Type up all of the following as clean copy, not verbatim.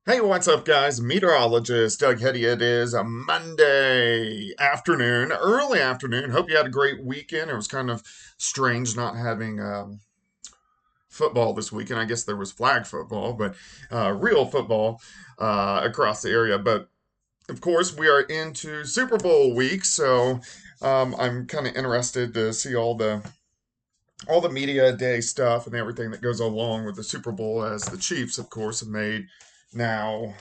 Hey, what's up, guys? Meteorologist Doug Hetty. It is a Monday afternoon, early afternoon. Hope you had a great weekend. It was kind of strange not having football this weekend. I guess there was flag football, but real football across the area. But of course, we are into Super Bowl week, so I'm kind of interested to see all the media day stuff and everything that goes along with the Super Bowl, as the Chiefs, of course, have made now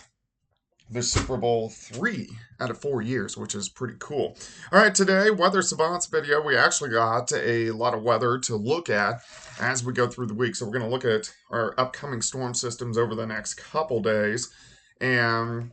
the Super Bowl 3 out of 4 years, which is pretty cool. All right, today, Weather Savants video, we actually got a lot of weather to look at as we go through the week. So we're going to look at our upcoming storm systems over the next couple days. And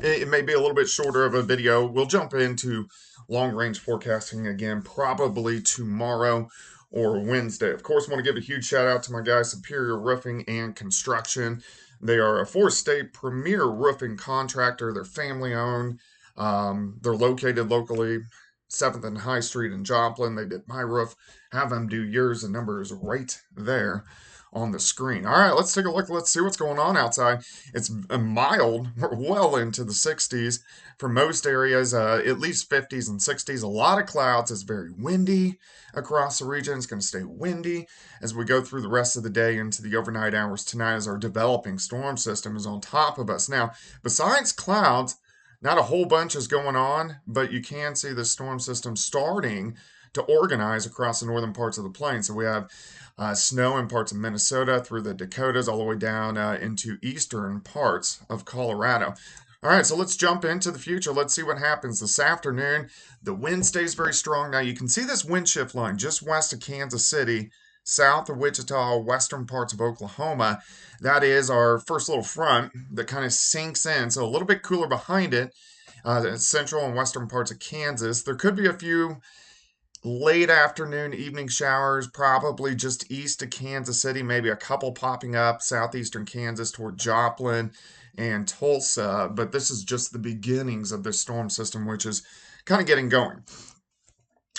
it may be a little bit shorter of a video. We'll jump into long range forecasting again, probably tomorrow or Wednesday. Of course, I want to give a huge shout out to my guys, Superior Roofing and Construction. They are a four-state premier roofing contractor. They're family owned. They're located locally, 7th and High Street in Joplin. They did my roof. Have them do yours. The number is right there on the screen. All right, let's take a look. Let's see what's going on outside. It's mild. We're well into the 60s for most areas, at least 50s and 60s. A lot of clouds. It's very windy across the region. It's going to stay windy as we go through the rest of the day into the overnight hours tonight as our developing storm system is on top of us. Now, besides clouds, not a whole bunch is going on, but you can see the storm system starting to organize across the northern parts of the plain. So we have snow in parts of Minnesota through the Dakotas, all the way down into eastern parts of Colorado. All right, so let's jump into the future. Let's see what happens this afternoon. The wind stays very strong. Now, you can see this wind shift line just west of Kansas City, south of Wichita, western parts of Oklahoma. That is our first little front that kind of sinks in. So a little bit cooler behind it, central and western parts of Kansas. There could be a few late afternoon, evening showers, probably just east of Kansas City, maybe a couple popping up southeastern Kansas toward Joplin and Tulsa. But this is just the beginnings of this storm system, which is kind of getting going.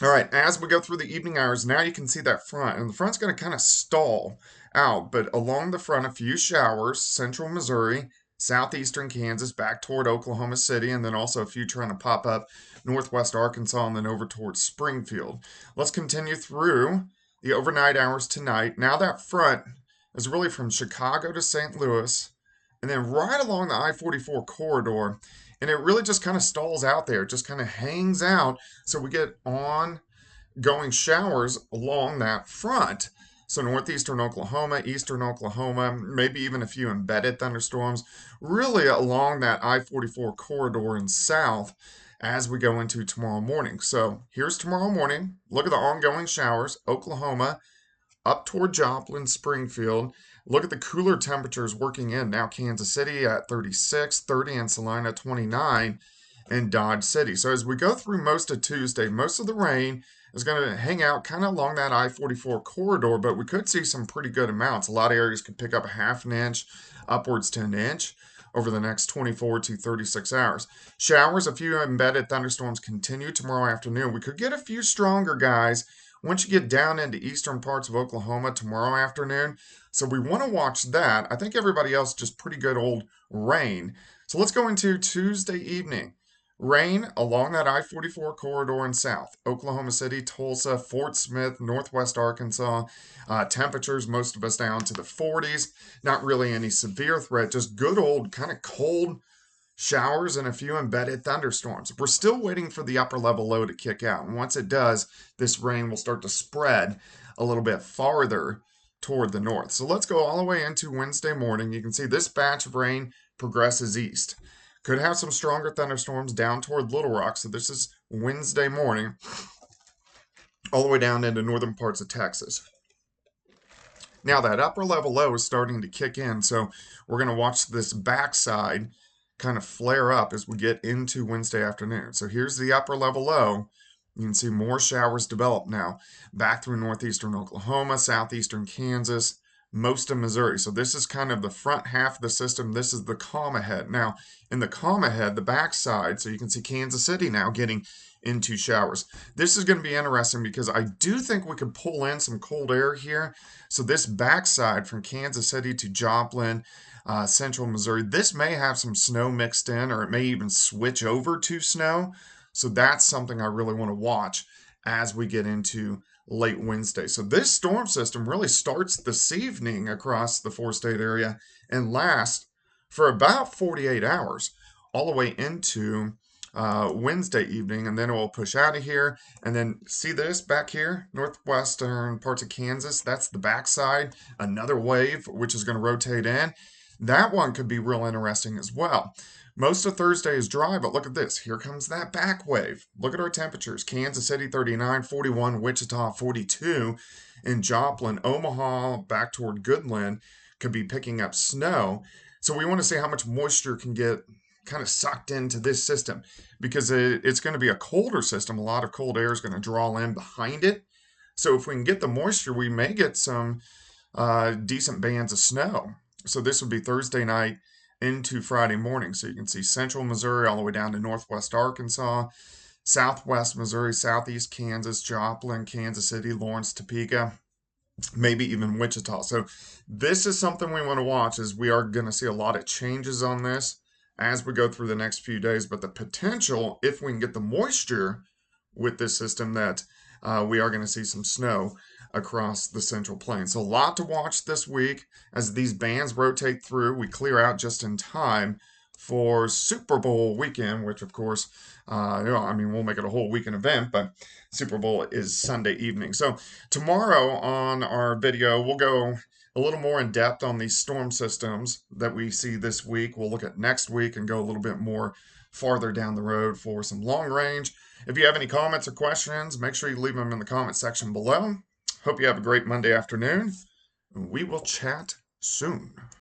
All right, as we go through the evening hours, now you can see that front, and the front's going to kind of stall out, but along the front, a few showers, central Missouri, southeastern Kansas, back toward Oklahoma City, and then also a few trying to pop up northwest Arkansas and then over towards Springfield. Let's continue through the overnight hours tonight. Now that front is really from Chicago to St. Louis, and then right along the I-44 corridor, and it really just kind of stalls out there, it just kind of hangs out so we get ongoing showers along that front. So northeastern Oklahoma, eastern Oklahoma, maybe even a few embedded thunderstorms, really along that I-44 corridor and south as we go into tomorrow morning. So here's tomorrow morning. Look at the ongoing showers. Oklahoma up toward Joplin, Springfield. Look at the cooler temperatures working in. Now Kansas City at 36, 30 in Salina, 29 in Dodge City. So as we go through most of Tuesday, most of the rain is going to hang out kind of along that I-44 corridor, but we could see some pretty good amounts. A lot of areas could pick up a half an inch, upwards to an inch over the next 24 to 36 hours. Showers, a few embedded thunderstorms continue tomorrow afternoon. We could get a few stronger guys once you get down into eastern parts of Oklahoma tomorrow afternoon. So we want to watch that. I think everybody else just pretty good old rain. So let's go into Tuesday evening. Rain along that I-44 corridor in south. Oklahoma City, Tulsa, Fort Smith, northwest Arkansas. Temperatures, most of us down to the 40s. Not really any severe threat, just good old kind of cold showers and a few embedded thunderstorms. We're still waiting for the upper level low to kick out. And once it does, this rain will start to spread a little bit farther toward the north. So let's go all the way into Wednesday morning. You can see this batch of rain progresses east. Could have some stronger thunderstorms down toward Little Rock. So this is Wednesday morning, all the way down into northern parts of Texas. Now that upper level low is starting to kick in. So we're going to watch this backside kind of flare up as we get into Wednesday afternoon. So here's the upper level low. You can see more showers develop now back through northeastern Oklahoma, southeastern Kansas, most of Missouri. So this is kind of the front half of the system. This is the calm ahead. Now, in the calm ahead, the backside, so you can see Kansas City now getting into showers. This is going to be interesting because I do think we could pull in some cold air here. So this backside from Kansas City to Joplin, central Missouri, this may have some snow mixed in, or it may even switch over to snow. So that's something I really want to watch as we get into late Wednesday. So this storm system really starts this evening across the four-state area and lasts for about 48 hours, all the way into Wednesday evening, and then it will push out of here. And then see this back here, northwestern parts of Kansas, that's the backside, another wave which is going to rotate in. That one could be real interesting as well. Most of Thursday is dry, but look at this. Here comes that back wave. Look at our temperatures. Kansas City 39, 41, Wichita 42, and Joplin, Omaha, back toward Goodland could be picking up snow. So we want to see how much moisture can get kind of sucked into this system because it's going to be a colder system. A lot of cold air is going to draw in behind it. So if we can get the moisture, we may get some decent bands of snow. So this would be Thursday night into Friday morning. So you can see central Missouri all the way down to northwest Arkansas, southwest Missouri, southeast Kansas, Joplin, Kansas City, Lawrence, Topeka, maybe even Wichita. So this is something we want to watch as we are going to see a lot of changes on this as we go through the next few days. But the potential, if we can get the moisture with this system, that we are going to see some snow across the Central Plains. So a lot to watch this week as these bands rotate through. We clear out just in time for Super Bowl weekend, which of course, we'll make it a whole weekend event, but Super Bowl is Sunday evening. So tomorrow on our video, we'll go a little more in depth on these storm systems that we see this week. We'll look at next week and go a little bit more farther down the road for some long range. If you have any comments or questions, make sure you leave them in the comment section below. Hope you have a great Monday afternoon. We will chat soon.